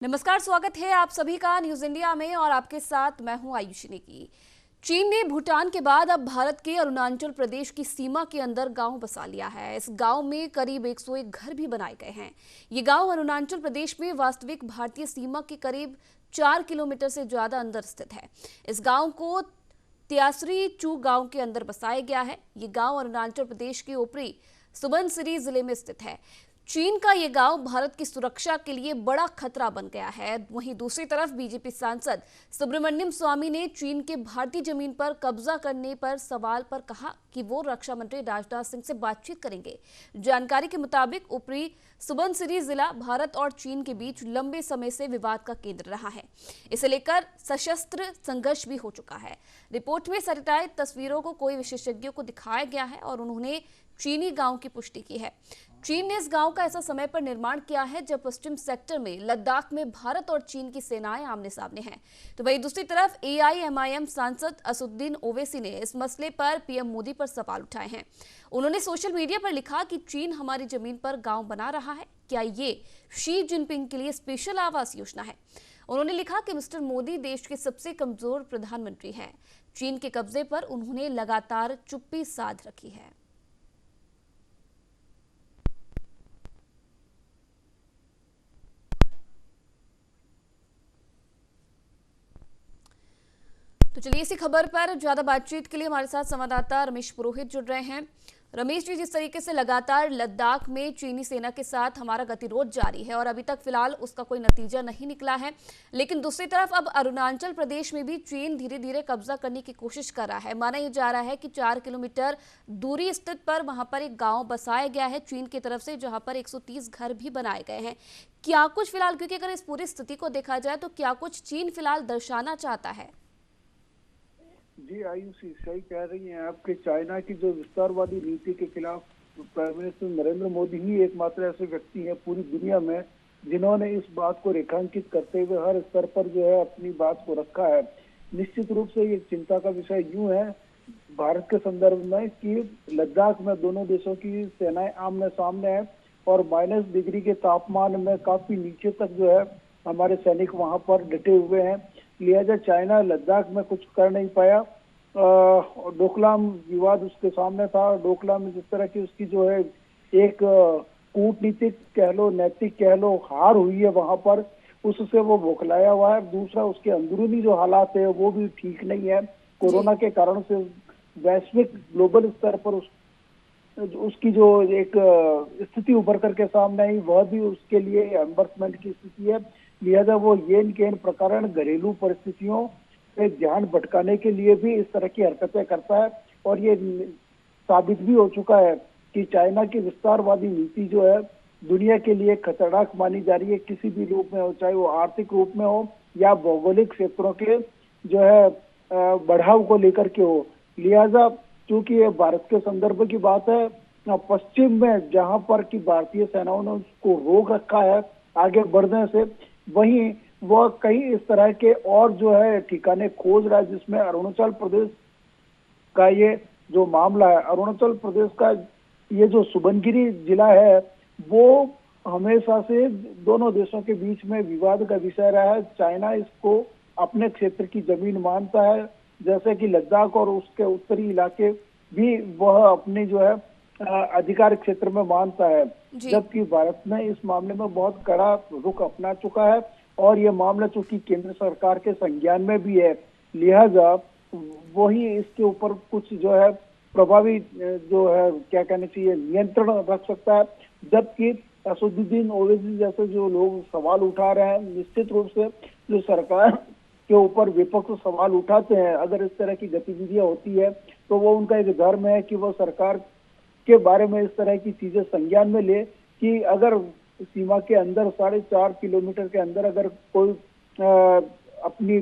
नमस्कार, स्वागत है आप सभी का न्यूज इंडिया में और आपके साथ मैं हूं आयुषी नेगी। चीन ने भूटान के बाद अब भारत के अरुणाचल प्रदेश की सीमा के अंदर गांव बसा लिया है। इस गांव में करीब 101 घर भी बनाए गए हैं। ये गांव अरुणाचल प्रदेश में वास्तविक भारतीय सीमा के करीब 4 किलोमीटर से ज्यादा अंदर स्थित है। इस गांव को त्यासरी चू गांव के अंदर बसाया गया है। ये गांव अरुणाचल प्रदेश के ऊपरी सुबनसिरी जिले में स्थित है। चीन का ये गांव भारत की सुरक्षा के लिए बड़ा खतरा बन गया है। वहीं दूसरी तरफ बीजेपी सांसद सुब्रमण्यम स्वामी ने चीन के भारतीय जमीन पर कब्जा करने पर सवाल पर कहा कि वो रक्षा मंत्री राजनाथ सिंह से बातचीत करेंगे। जानकारी के मुताबिक ऊपरी सुबनसिरी जिला भारत और चीन के बीच लंबे समय से विवाद का केंद्र रहा है। इसे लेकर सशस्त्र संघर्ष भी हो चुका है। रिपोर्ट में सैटेलाइट तस्वीरों को कई विशेषज्ञों को दिखाया गया है और उन्होंने चीनी गांव की पुष्टि की है। चीन ने इस गांव का ऐसा समय पर निर्माण किया है जब पश्चिम सेक्टर में लद्दाख में भारत और चीन की सेनाएं आमने सामने हैं। तो वहीं दूसरी तरफ एआईएमआईएम सांसद असदुद्दीन ओवैसी ने इस मसले पर पीएम मोदी पर सवाल उठाए हैं। उन्होंने सोशल मीडिया पर लिखा कि चीन हमारी जमीन पर गांव बना रहा है, क्या ये शी जिनपिंग के लिए स्पेशल आवास योजना है? उन्होंने लिखा कि मिस्टर मोदी देश के सबसे कमजोर प्रधानमंत्री हैं। चीन के कब्जे पर उन्होंने लगातार चुप्पी साध रखी है। तो चलिए इसी खबर पर ज्यादा बातचीत के लिए हमारे साथ संवाददाता रमेश पुरोहित जुड़ रहे हैं। रमेश जी, जिस तरीके से लगातार लद्दाख में चीनी सेना के साथ हमारा गतिरोध जारी है और अभी तक फिलहाल उसका कोई नतीजा नहीं निकला है, लेकिन दूसरी तरफ अब अरुणाचल प्रदेश में भी चीन धीरे धीरे कब्जा करने की कोशिश कर रहा है। माना यह जा रहा है कि 4 किलोमीटर दूरी स्थित पर वहां पर एक गांव बसाया गया है चीन की तरफ से, जहां पर 130 घर भी बनाए गए हैं। क्या कुछ फिलहाल, क्योंकि अगर इस पूरी स्थिति को देखा जाए तो क्या कुछ चीन फिलहाल दर्शाना चाहता है? जी आयुषी सही कह रही हैं आपके। चाइना की जो विस्तारवादी नीति के खिलाफ प्राइम मिनिस्टर नरेंद्र मोदी ही एकमात्र ऐसे व्यक्ति हैं पूरी दुनिया में जिन्होंने इस बात को रेखांकित करते हुए हर स्तर पर जो है अपनी बात को रखा है। निश्चित रूप से ये चिंता का विषय यूं है भारत के संदर्भ में कि लद्दाख में दोनों देशों की सेनाएं आमने सामने है और -डिग्री के तापमान में काफी नीचे तक जो है हमारे सैनिक वहां पर डटे हुए हैं। लिहाजा चाइना लद्दाख में कुछ कर नहीं पाया। डोकलाम विवाद उसके सामने था। डोकलाम में जिस तरह की उसकी जो है एक कूटनीतिक कह लो, नैतिक कह लो, हार हुई है वहां पर, उससे वो बौखलाया हुआ है। दूसरा, उसके अंदरूनी जो हालात है वो भी ठीक नहीं है। कोरोना के कारण से वैश्विक ग्लोबल स्तर पर उसकी जो एक स्थिति उभर करके सामने आई वह भी उसके लिए एम्बर्समेंट की स्थिति है। लिहाजा वो येन केन प्रकरण घरेलू परिस्थितियों से ध्यान भटकाने के लिए भी इस तरह की हरकतें करता है और ये साबित भी हो चुका है कि चाइना की विस्तारवादी नीति जो है दुनिया के लिए खतरनाक मानी जा रही है, किसी भी रूप में हो, चाहे वो आर्थिक रूप में हो या भौगोलिक क्षेत्रों के जो है बढ़ाव को लेकर के हो। लिहाजा चूंकि ये भारत के संदर्भ की बात है, पश्चिम में जहां पर की भारतीय सेनाओं ने उसको रोक रखा है आगे बढ़ने से, वहीं वह कई इस तरह के और जो है ठिकाने खोज रहा है जिसमें अरुणाचल प्रदेश का ये जो मामला है, अरुणाचल प्रदेश का ये जो सुबनगिरी जिला है वो हमेशा से दोनों देशों के बीच में विवाद का विषय रहा है। चाइना इसको अपने क्षेत्र की जमीन मानता है, जैसे कि लद्दाख और उसके उत्तरी इलाके भी वह अपने जो है अधिकार क्षेत्र में मानता है, जबकि भारत में इस मामले में बहुत कड़ा रुख अपना चुका है और ये मामला चूंकि केंद्र सरकार के संज्ञान में भी है, लिहाजा वही इसके ऊपर कुछ जो है प्रभावी जो है क्या कहना चाहिए नियंत्रण रख सकता है। जबकि असदुद्दीन ओवैसी जैसे जो लोग सवाल उठा रहे हैं, निश्चित रूप से जो सरकार के ऊपर विपक्ष सवाल उठाते हैं, अगर इस तरह की गतिविधियां होती है तो वो उनका एक धर्म है कि वो सरकार के बारे में इस तरह की चीजें संज्ञान में ले कि अगर सीमा के अंदर 4.5 किलोमीटर के अंदर अगर कोई अपनी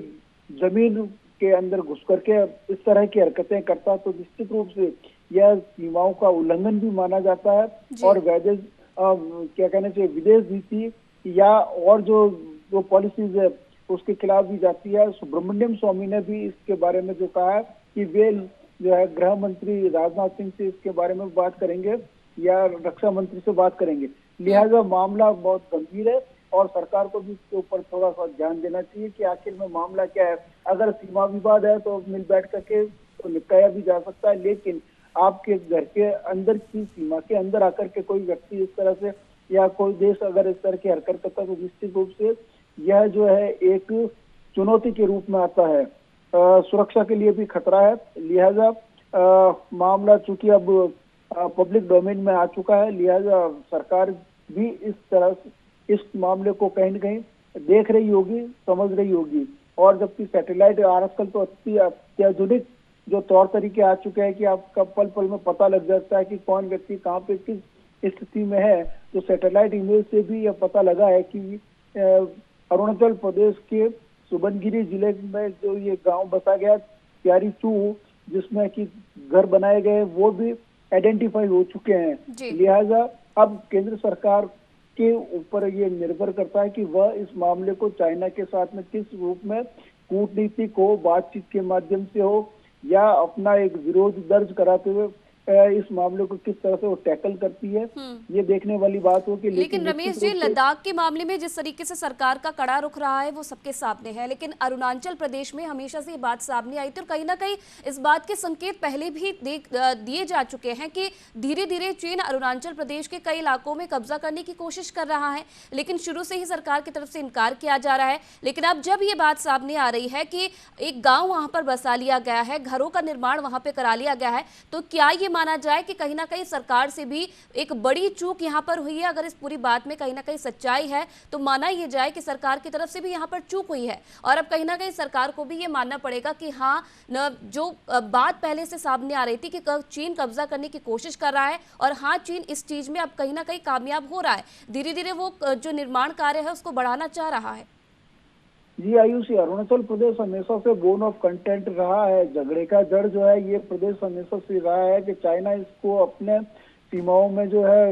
जमीन के अंदर घुस करके इस तरह की हरकतें करता तो निश्चित रूप से यह सीमाओं का उल्लंघन भी माना जाता है और वैदेश क्या कहना चाहिए विदेश नीति या और जो पॉलिसीज है उसके खिलाफ भी जाती है। सुब्रमण्यम स्वामी ने भी इसके बारे में जो कहा है कि वे जो है गृह मंत्री राजनाथ सिंह से इसके बारे में बात करेंगे या रक्षा मंत्री से बात करेंगे। लिहाजा मामला बहुत गंभीर है और सरकार को भी इसके ऊपर थोड़ा सा ध्यान देना चाहिए कि आखिर में मामला क्या है। अगर सीमा विवाद है तो मिल बैठ करके तो निपटाया भी जा सकता है, लेकिन आपके घर के अंदर की सीमा के अंदर आकर के कोई व्यक्ति इस तरह से या कोई देश अगर इस तरह की हरकत करता है तो निश्चित रूप से यह जो है एक चुनौती के रूप में आता है। सुरक्षा के लिए भी खतरा है। लिहाजा मामला चूंकि अब पब्लिक डोमेन में आ चुका है, लिहाजा सरकार भी इस तरह से इस मामले को कहीं न कहीं देख रही होगी, समझ रही होगी। और जबकि सैटेलाइट आजकल तो अत्याधुनिक जो तौर तरीके आ चुके हैं कि आपका पल पल में पता लग जाता है कि कौन व्यक्ति कहाँ पे किस स्थिति में है। तो सैटेलाइट इमेज से भी यह पता लगा है कि अरुणाचल प्रदेश के सुबनगिरी जिले में जो ये गांव बसा गया प्यारी चू, जिसमें कि घर बनाए गए, वो भी आइडेंटिफाई हो चुके हैं। लिहाजा अब केंद्र सरकार के ऊपर ये निर्भर करता है कि वह इस मामले को चाइना के साथ में किस रूप में कूटनीतिक हो, बातचीत के माध्यम से हो, या अपना एक विरोध दर्ज कराते हुए इस मामले को किस तरह से वो टैकल करती है, ये देखने वाली बात हो कि लेकिन रमेश जी, लद्दाख के मामले में जिस तरीके से सरकार का कड़ा रुख रहा है वो सबके सामने है, लेकिन अरुणाचल प्रदेश में हमेशा से ये बात सामने आई थी और कहीं ना कहीं इस बात के संकेत पहले भी दिए जा चुके हैं कि धीरे धीरे चीन अरुणाचल प्रदेश के कई इलाकों में कब्जा करने की कोशिश कर रहा है, लेकिन शुरू से ही सरकार की तरफ से इनकार किया जा रहा है। लेकिन अब जब ये बात सामने आ रही है कि एक गाँव वहां पर बसा लिया गया है, घरों का निर्माण वहां पर करा लिया गया है, तो क्या ये माना जाए कि कहीं ना कहीं सरकार से भी एक बड़ी चूक यहां पर हुई है? अगर इस पूरी बात में कहीं ना कहीं सच्चाई है तो माना यह जाए कि सरकार की तरफ से भी यहां पर चूक हुई है, और अब कहीं ना कहीं सरकार को भी ये मानना पड़ेगा कि हाँ, जो बात पहले से सामने आ रही थी कि चीन कब्जा करने की कोशिश कर रहा है, और हाँ, चीन इस चीज में अब कहीं ना कहीं कामयाब हो रहा है, धीरे धीरे वो जो निर्माण कार्य है उसको बढ़ाना चाह रहा है। जी आयुषी, अरुणाचल प्रदेश हमेशा से बोन ऑफ कंटेंट रहा है। झगड़े का जड़ जो है ये प्रदेश हमेशा से रहा है कि चाइना इसको अपने सीमाओं में जो है,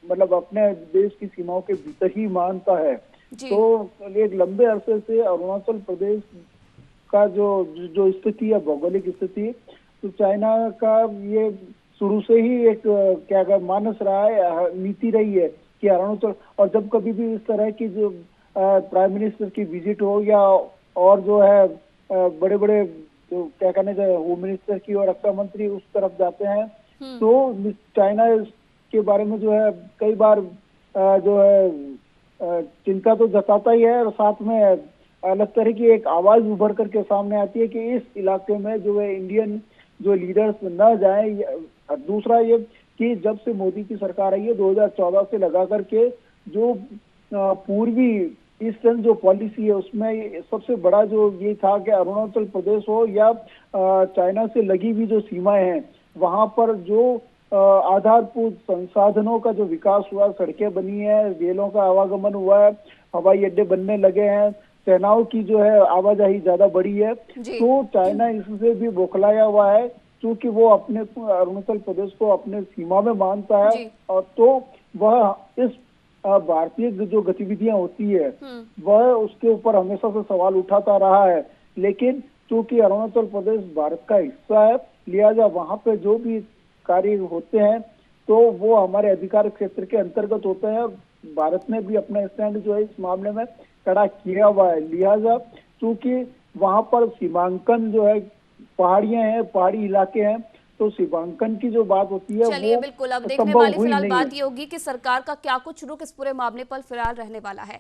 मतलब अपने देश की सीमाओं के भीतर ही मानता है। तो एक लंबे अरसे से अरुणाचल प्रदेश का जो स्थिति है, भौगोलिक स्थिति, तो चाइना का ये शुरू से ही एक क्या मानस रहा है, नीति रही है कि अरुणाचल, और जब कभी भी इस तरह की जो प्राइम मिनिस्टर की विजिट हो या और जो है बड़े बड़े जो क्या कहने चाहिए होम मिनिस्टर की और रक्षा मंत्री उस तरफ जाते हैं, तो चाइना के बारे में जो है कई बार जो है चिंता तो जताता ही है, और साथ में अलग तरह की एक आवाज उभर करके सामने आती है कि इस इलाके में जो है इंडियन जो लीडर्स न जाए। दूसरा ये कि जब से मोदी की सरकार आई है 2014 से लगा करके जो पूर्वी ईस्टर्न जो पॉलिसी है उसमें सबसे बड़ा जो ये था कि अरुणाचल प्रदेश हो या चाइना से लगी हुई जो सीमाएं हैं, वहां पर जो आधारभूत संसाधनों का जो विकास हुआ, सड़कें बनी है, रेलों का आवागमन हुआ है, हवाई अड्डे बनने लगे हैं, सेनाओं की जो है आवाजाही ज्यादा बढ़ी है, तो चाइना इससे भी बौखलाया हुआ है, क्योंकि वो अपने अरुणाचल प्रदेश को अपने सीमा में मानता है, और तो वह इस भारतीय जो गतिविधियां होती है वह उसके ऊपर हमेशा से सवाल उठाता रहा है। लेकिन चूंकि अरुणाचल प्रदेश भारत का हिस्सा है, लिहाजा वहां पे जो भी कार्य होते हैं तो वो हमारे अधिकार क्षेत्र के अंतर्गत होते हैं। भारत ने भी अपना स्टैंड जो है इस मामले में कड़ा किया हुआ है। लिहाजा चूंकि वहां पर सीमांकन जो है, पहाड़ियां हैं, पहाड़ी इलाके हैं, तो सीमांकन की जो बात होती है, चलिए बिल्कुल, अब देखने वाली फिलहाल बात ये होगी कि सरकार का क्या कुछ रुख इस पूरे मामले पर फिलहाल रहने वाला है।